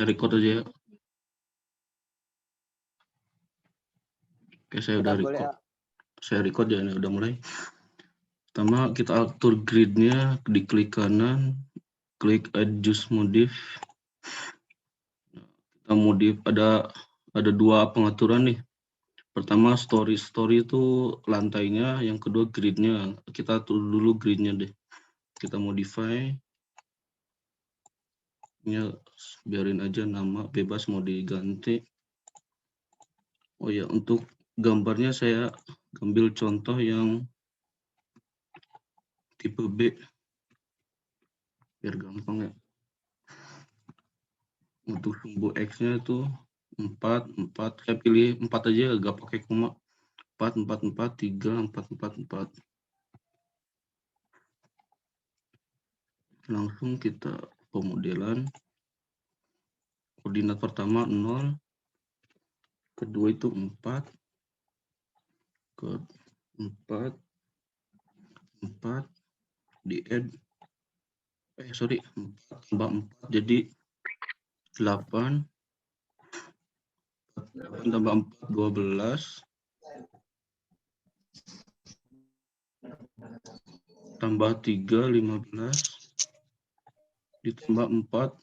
Saya record aja ya. Oke, saya udah record. Saya record ya, ini udah mulai. Pertama kita atur grid-nya, diklik kanan, klik adjust modif. Kita modif ada dua pengaturan nih. Pertama story itu lantainya, yang kedua grid-nya. Kita atur dulu grid-nya deh. Kita modify. Ini biarin aja nama bebas mau diganti. Oh ya, untuk gambarnya saya ambil contoh yang tipe B biar gampang ya. Untuk sumbu X-nya itu 4, saya pilih 4 aja, agak pakai koma. 4, 4, 4, 3, 4, 4, 4. Langsung kita pemodelan. Koordinat pertama 0, kedua itu 4, ke 4, 4, di add, 4 tambah 4 jadi 8, 8 tambah 4, 12, tambah 3, 15, ditambah 4,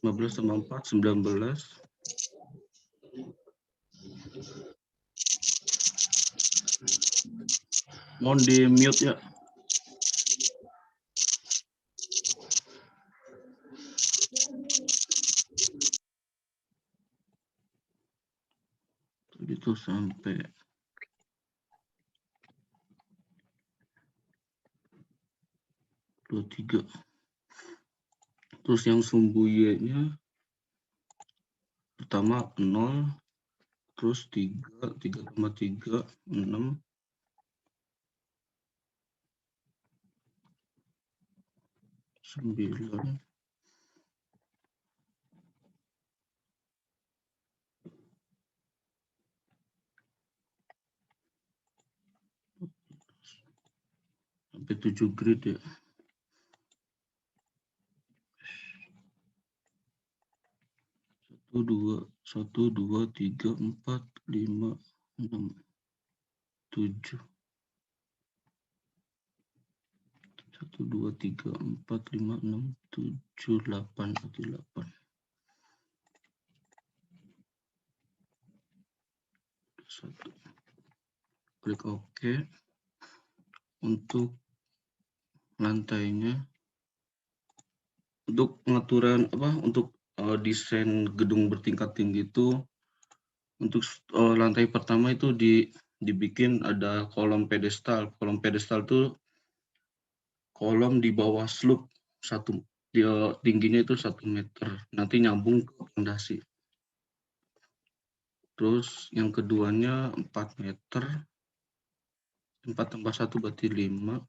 15 tambah 4, 19, mohon di mute ya. Itu sampai 23. Terus yang sumbu Y-nya pertama 0, terus 3, 3,3, 6, 9, sampai 7 grid ya. 1, 2, 3, 4, 5, 6, 7. 1, 2, 3, 4, 5, 6, 7, 8, 8. 1. Klik OK. Untuk lantainya, untuk pengaturan untuk desain gedung bertingkat tinggi itu, untuk lantai pertama itu dibikin ada kolom pedestal. Kolom pedestal itu kolom di bawah slope dia tingginya itu 1 meter. Nanti nyambung ke fondasi. Terus yang keduanya 4 meter. 4 tambah 1 berarti 5.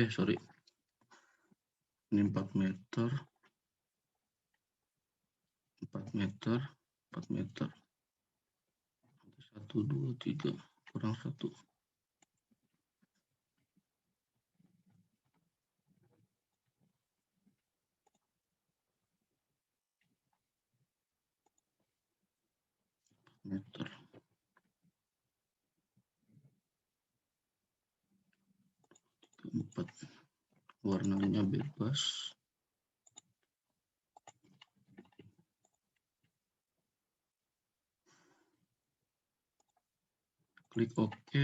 Sorry. Ini 4 meter. 4 meter. 4 meter. 1, 2, 3. Kurang 1. Meter. 4. Warnanya bebas. Klik OK.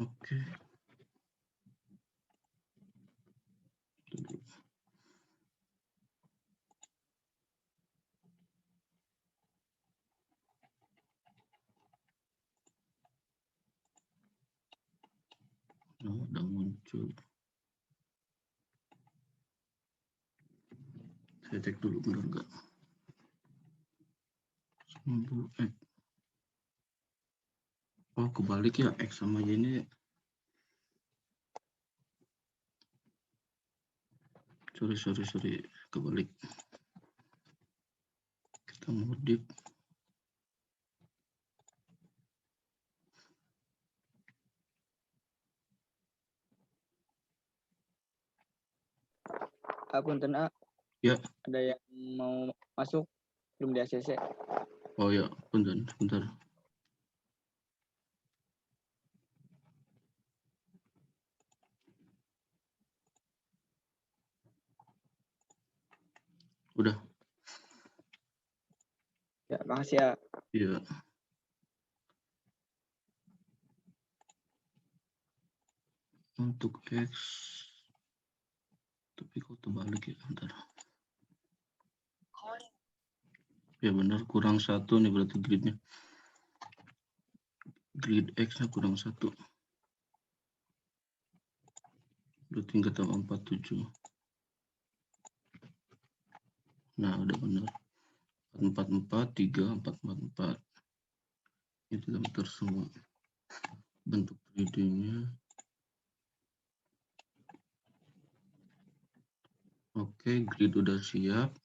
Oke. Nah, udah muncul. Saya cek dulu benar enggak. Sumbu X. Oh, kebalik ya, X sama Y ini. Sorry, kebalik. Kita modif. Punten A. Ya. Ada yang mau masuk belum di ACC. Oh ya, bentar. Udah. Ya, makasih ya. Iya. Untuk X, tapi kok terbalik ya, bentar. Ya benar, kurang 1 nih berarti gridnya. Grid X-nya kurang 1. Berarti tingkat 47. Nah, udah benar. 444, 3, 444. Itu meter semua. Bentuk 3D-nya. Oke, grid udah siap.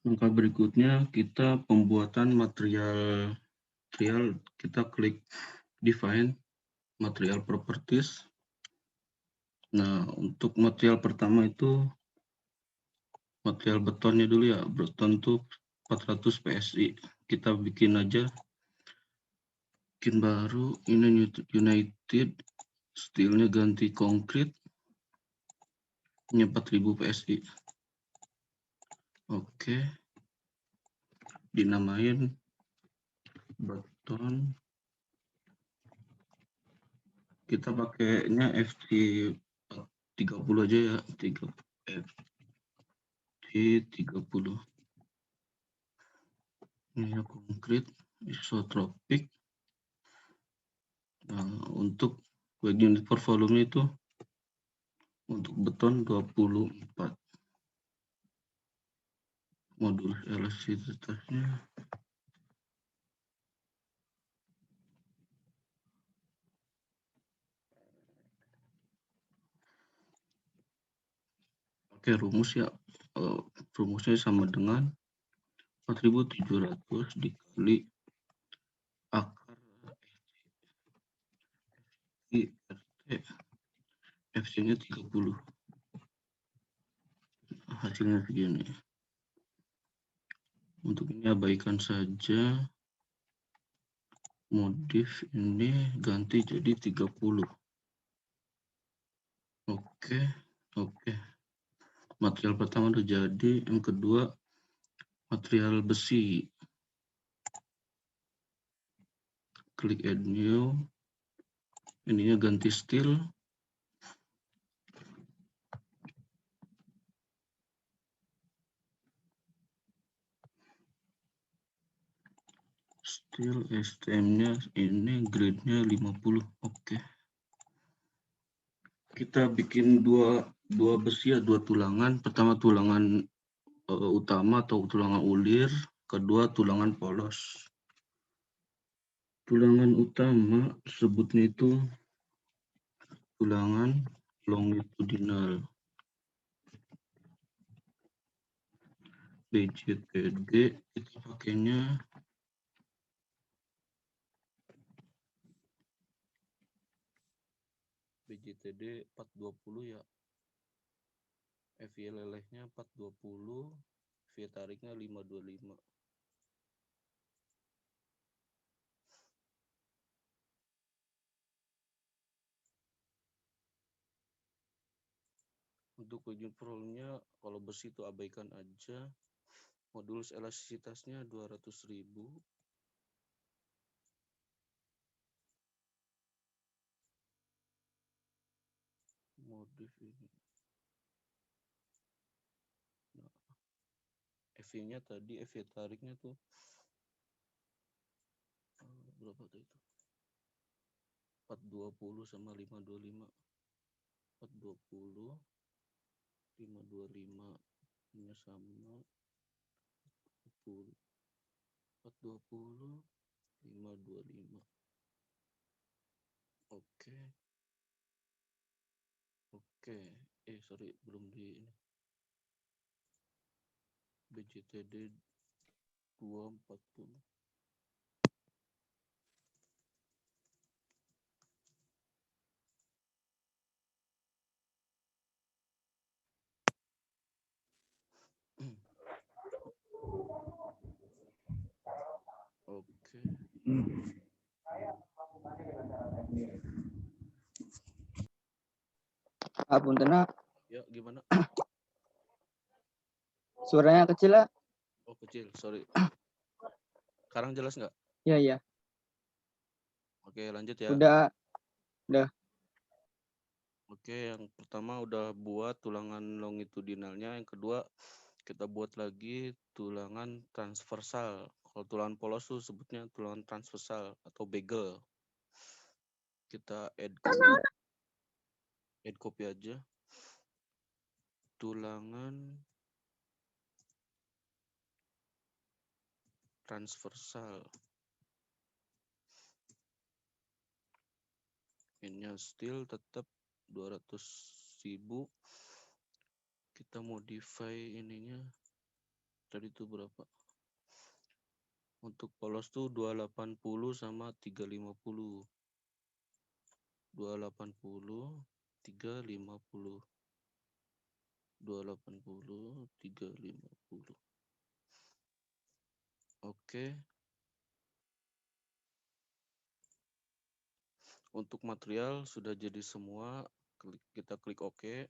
Langkah berikutnya kita pembuatan material. Kita klik define material properties. Nah, untuk material pertama itu material betonnya dulu ya. Beton tuh 400 PSI. Kita bikin aja. Bikin baru. Ini United. Steelnya ganti konkrit. Ini 4000 PSI. Oke. Dinamain beton. Kita pakainya FC 30 aja ya. FC 30. Ini konkrit isotropik. Nah, untuk unit per volume itu untuk beton 24. Modul elastisitasnya pakai rumus ya. Rumusnya sama dengan 4700 dikali akar RT. FC-nya 30. Hasilnya segini. Untuk ini abaikan saja. Modif ini ganti jadi 30. Oke. Material pertama udah jadi. Yang kedua material besi. Klik add new. Ininya ganti steel. Steel STM-nya ini grade-nya 50. Oke. Kita bikin dua besi ya, 2 tulangan. Pertama tulangan utama atau tulangan ulir, kedua tulangan polos. Tulangan utama sebutnya itu tulangan longitudinal. BJTD kita pakainya BJTD 420 ya. FY lelehnya 420, FY tariknya 525. Untuk unit roll-nya kalau besi itu abaikan aja. Modulus elastisitasnya 200.000. Modif ini. Nah, FY-nya tadi, FY tariknya tuh berapa tuh itu? 420 sama 525. 420, 525 nya sama 10. 420, 525. Oke. Sorry, belum di ini. BJTD 240. Oke. Punten, Nak. Ya, gimana? Suaranya kecil lah. Oh, kecil, sorry. Sekarang jelas nggak? Iya, iya. Oke, lanjut ya. Udah. Oke, yang pertama udah buat tulangan longitudinalnya, yang kedua kita buat lagi tulangan transversal. Kalau tulangan polos tuh sebutnya tulangan transversal atau begal. Kita add copy aja. Tulangan transversal. Ini still tetap 200.000. Kita modify ininya. Tadi itu berapa? Untuk polos tuh 280 sama 350. 280, 350. 280, 350. Oke. Untuk material sudah jadi semua. Kita klik OK.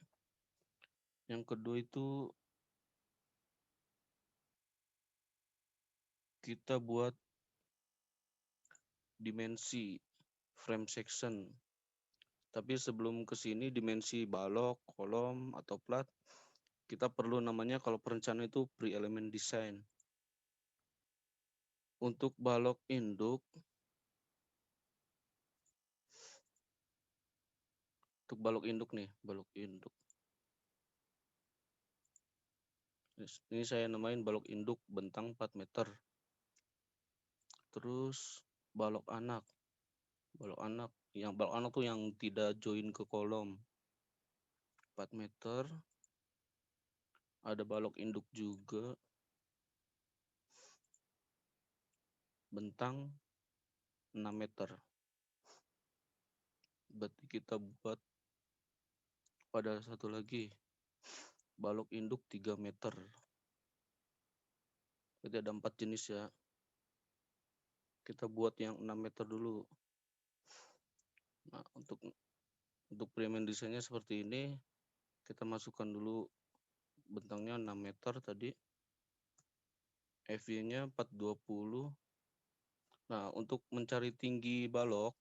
Yang kedua itu kita buat dimensi frame section. Tapi sebelum ke sini dimensi balok, kolom, atau plat, kita perlu namanya kalau perencanaan itu pre-element design. Untuk balok induk, nih, balok induk. Ini saya namain balok induk bentang 4 meter. Terus balok anak. Balok anak tuh yang tidak join ke kolom. 4 meter. Ada balok induk juga. Bentang 6 meter. Berarti kita buat pada satu lagi. Balok induk 3 meter. Jadi ada 4 jenis ya. Kita buat yang 6 meter dulu. Nah, untuk pre-element desainnya seperti ini. Kita masukkan dulu bentangnya 6 meter tadi. FY-nya 420. Nah, untuk mencari tinggi balok,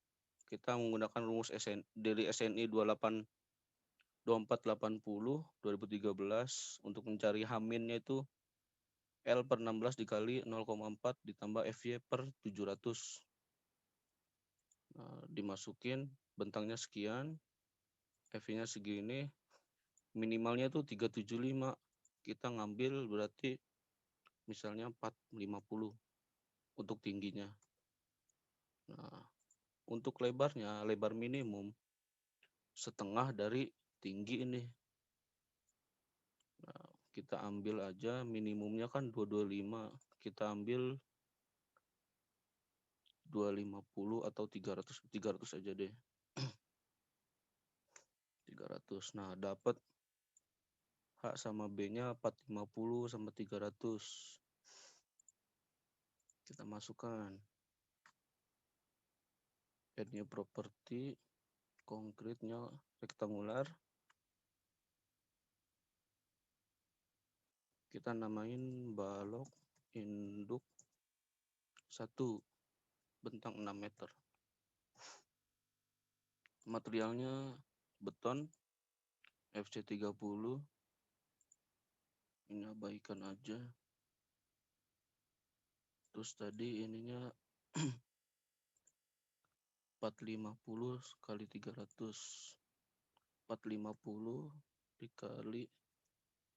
kita menggunakan rumus dari SNI 2480 2013. Untuk mencari H-minnya itu L per 16 dikali 0,4 ditambah FY per 700. Nah, dimasukin bentangnya sekian, FY-nya segini, minimalnya itu 375. Kita ngambil berarti misalnya 450 untuk tingginya. Nah, untuk lebarnya, lebar minimum setengah dari tinggi ini. Nah, kita ambil aja minimumnya kan 225. Kita ambil 250 atau 300 aja deh. 300. Nah, dapat H sama B-nya 450 sama 300. Kita masukkan. Add new property, konkretnya rektangular. Kita namain balok induk 1 bentang 6 meter. Materialnya beton FC30. Ini abaikan aja. Terus tadi ininya 450 kali 300. 450 dikali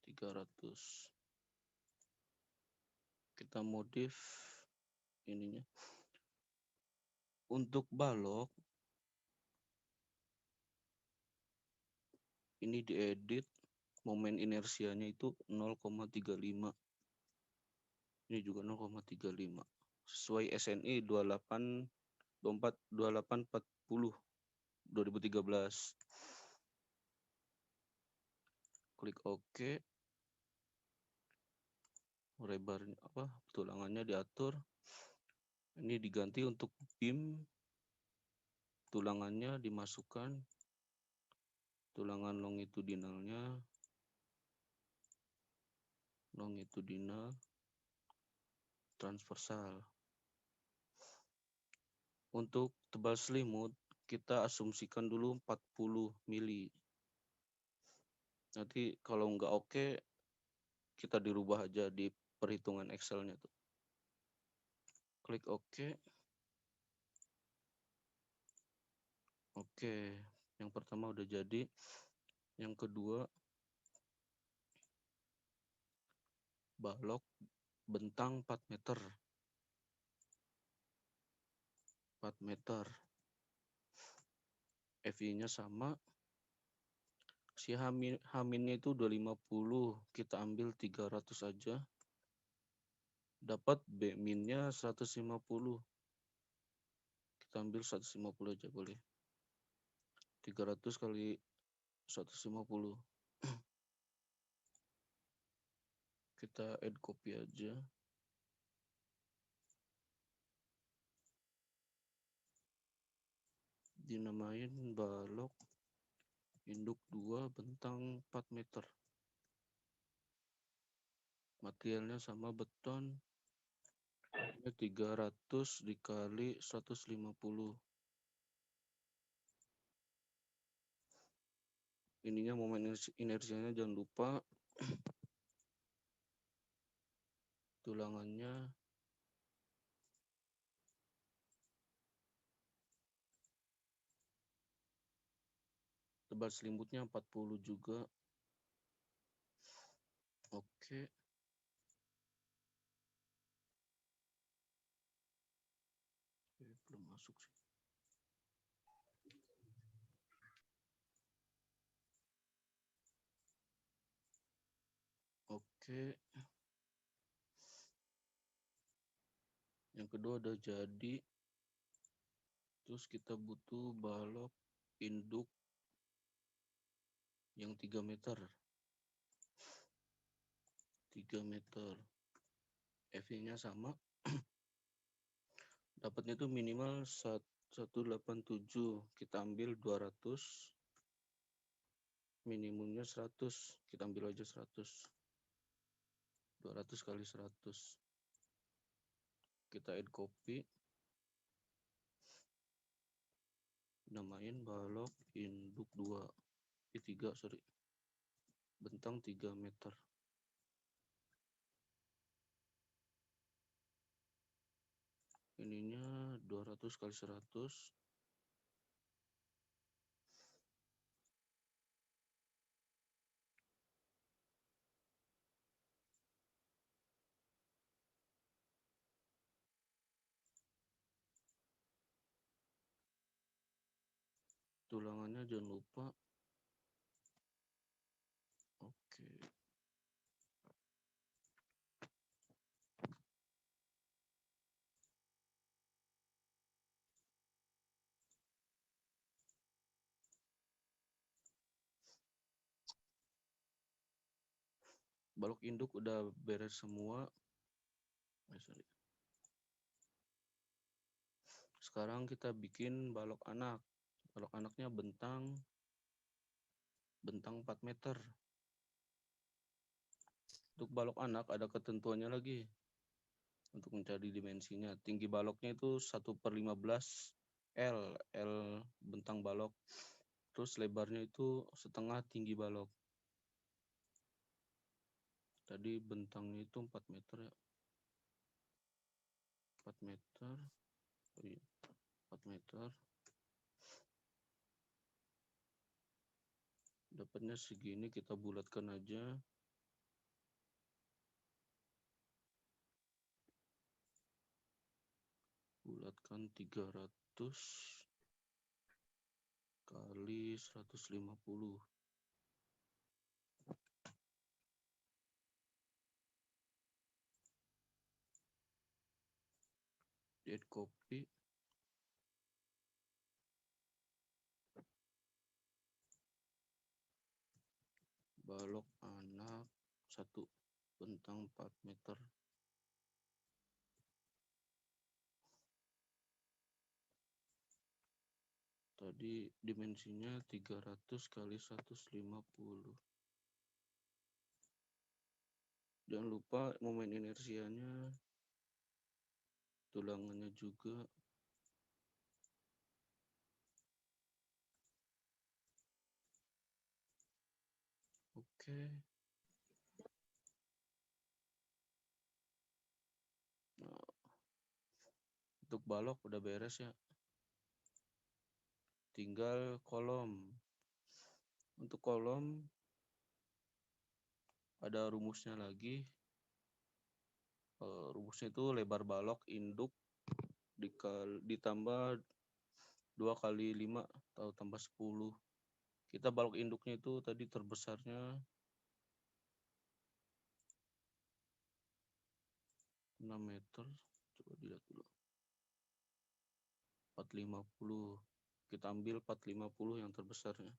300. Kita modif ininya. Untuk balok ini diedit, momen inersianya itu 0,35. Ini juga 0,35. Sesuai SNI 2840 2013. Klik OK. Lebar tulangannya diatur. Ini diganti untuk bim, tulangannya dimasukkan, tulangan longitudinalnya, longitudinal, transversal. Untuk tebal selimut, kita asumsikan dulu 40 mili. Nanti kalau nggak oke, kita dirubah aja di perhitungan Excel-nya tuh. Klik oke. Oke, yang pertama udah jadi. Yang kedua, balok bentang 4 meter. 4 meter. FI-nya sama. Si haminnya itu 250, kita ambil 300 aja. Dapat B-minnya 150. Kita ambil 150 aja boleh. 300 kali 150. Kita add copy aja. Dinamain balok induk 2 bentang 4 meter. Materialnya sama beton. 300 dikali 150. Ininya momen inersianya jangan lupa. Tulangannya tebal selimutnya 40 juga. Oke. Belum masuk sih. Oke. Yang kedua udah jadi. Terus kita butuh balok induk yang 3 meter. 3 meter. FI-nya sama. Dapatnya itu minimal 187. Kita ambil 200. Minimumnya 100. Kita ambil aja 100. 200 kali 100. Kita add copy. Namain balok induk 2. 3, sorry. Bentang 3 meter. Ininya 200 kali 100. Tulangannya jangan lupa. Oke. Balok induk udah beres semua. Sorry. Sekarang kita bikin balok anak. Balok anaknya bentang 4 meter. Untuk balok anak ada ketentuannya lagi. Untuk mencari dimensinya. Tinggi baloknya itu 1/15 L. L bentang balok. Terus lebarnya itu setengah tinggi balok. Tadi bentangnya itu 4 meter ya. 4 meter. Oh iya. 4 meter. Dapatnya segini, kita bulatkan aja. Bulatkan 300 kali 150. Add copy. Balok anak 1 bentang 4 meter. Tadi dimensinya 300 kali 150. Jangan lupa momen inersianya, tulangannya juga. Oke. Nah, untuk balok udah beres ya. Tinggal kolom. Untuk kolom ada rumusnya lagi. Rumusnya itu lebar balok induk ditambah 2 kali 5 atau tambah 10. Kita balok induknya itu tadi terbesarnya 6 meter. Coba dilihat dulu. 450. Kita ambil 450 yang terbesarnya.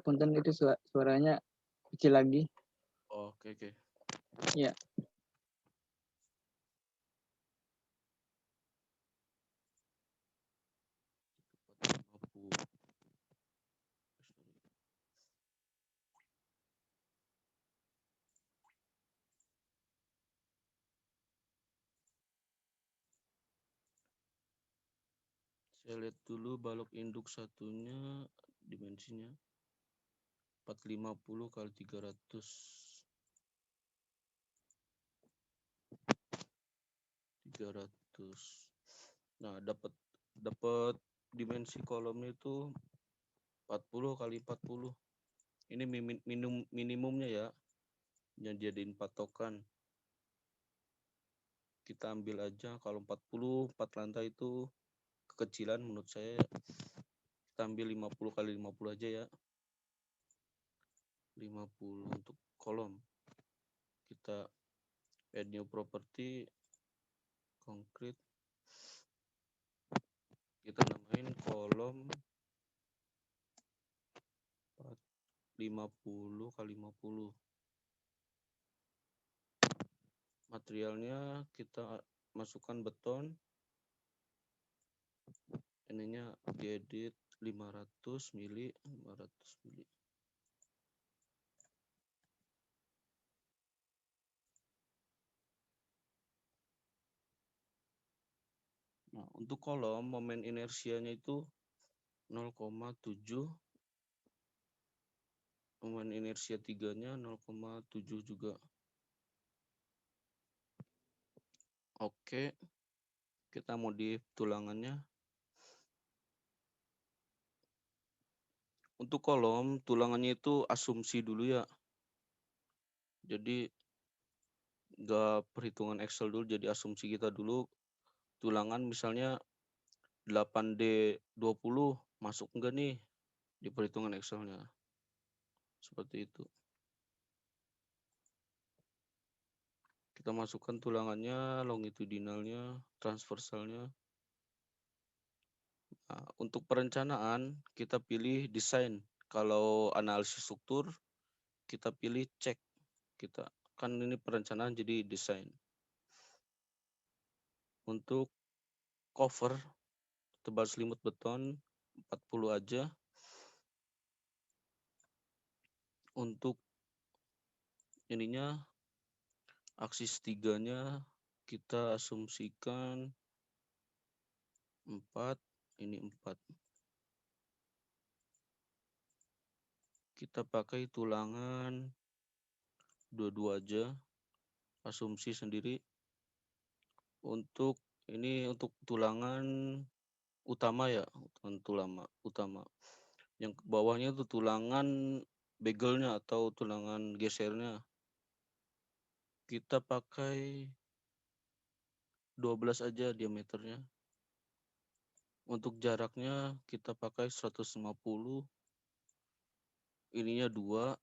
Punten itu suaranya kecil lagi. Oke. Iya. Saya lihat dulu balok induk satunya dimensinya 450 kali 300. 300. Nah, dapat dimensi kolomnya itu 40 kali 40. Ini minimumnya ya, yang jadiin patokan. Kita ambil aja kalau 40 4 lantai itu kekecilan menurut saya. Kita ambil 50 kali 50 aja ya. 50 untuk kolom. Kita add new property konkret. Kita namain kolom 50 kali 50. Materialnya kita masukkan beton. Ininya diedit 500 mili. Nah, untuk kolom momen inersianya itu 0,7. Momen inersia 3-nya 0,7 juga. Oke. Kita modif tulangannya. Untuk kolom, tulangannya itu asumsi dulu ya. Jadi nggak perhitungan Excel dulu, jadi asumsi kita dulu. Tulangan misalnya 8D20 masuk enggak nih di perhitungan Excelnya. Seperti itu. Kita masukkan tulangannya, longitudinalnya, transversalnya. Nah, untuk perencanaan kita pilih desain. Kalau analisis struktur kita pilih cek. Kita kan ini perencanaan jadi desain. Untuk cover tebal selimut beton 40 aja. Untuk ininya aksis 3-nya kita asumsikan 4, ini 4. Kita pakai tulangan 22 aja, asumsi sendiri. Untuk ini untuk tulangan utama ya, utama. Yang bawahnya itu tulangan begelnya atau tulangan gesernya. Kita pakai 12 aja diameternya. Untuk jaraknya kita pakai 150. Ininya 2.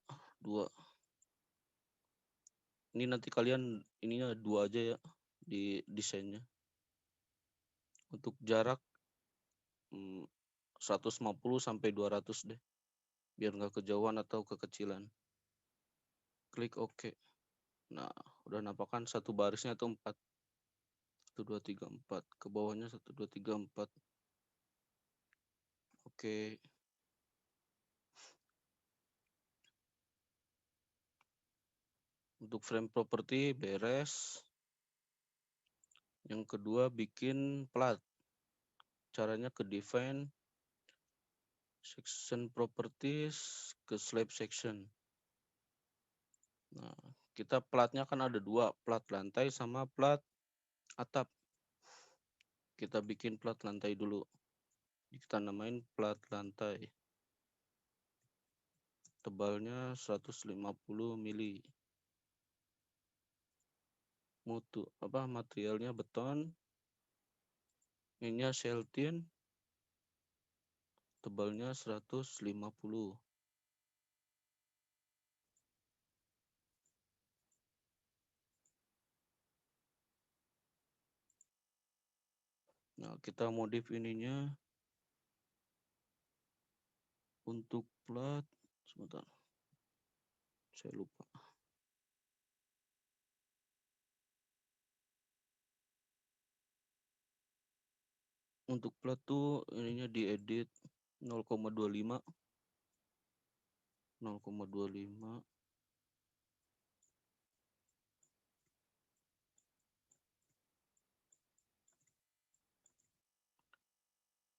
Ini nanti kalian ininya 2 aja ya di desainnya. Untuk jarak 150 sampai 200 deh. Biar nggak kejauhan atau kekecilan. Klik OK. Nah, udah nampakkan satu barisnya itu 4. 1, 2, 3, 4. Ke bawahnya 1, 2, 3, 4. Oke. Untuk frame property beres. Yang kedua bikin plat. Caranya ke define section properties ke slab section. Nah, kita platnya kan ada 2, plat lantai sama plat atap. Kita bikin plat lantai dulu. Kita namain plat lantai. Tebalnya 150 mili. Materialnya beton. Ininya sheltin. Tebalnya 150. Nah, kita modif ininya untuk plat. Sebentar. Saya lupa. Untuk plat tuh ininya diedit 0,25. 0,25.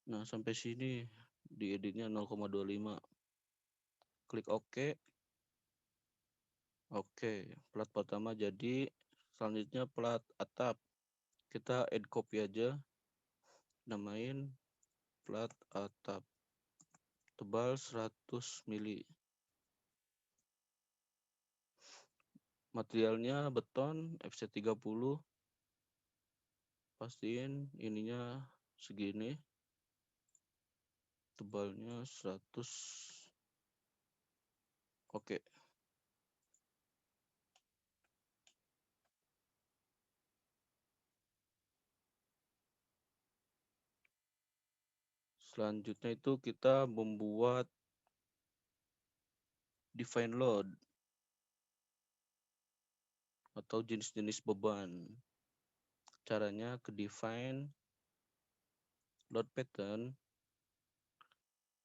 Nah, sampai sini dieditnya 0,25. Klik OK. Oke, plat pertama jadi. Selanjutnya plat atap. Kita add copy aja. Namain plat atap. Tebal 100 mili. Materialnya beton FC30. Pastiin ininya segini. Tebalnya 100. Oke. Selanjutnya itu kita membuat define load atau jenis-jenis beban. Caranya ke define load pattern.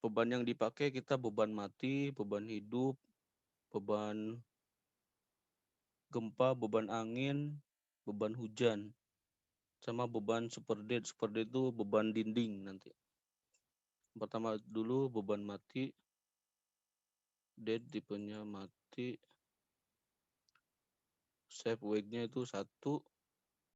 Beban yang dipakai kita beban mati, beban hidup, beban gempa, beban angin, beban hujan, sama beban super dead. Super dead itu beban dinding nanti. Pertama dulu beban mati. Dead tipenya mati. Save weight-nya itu 1.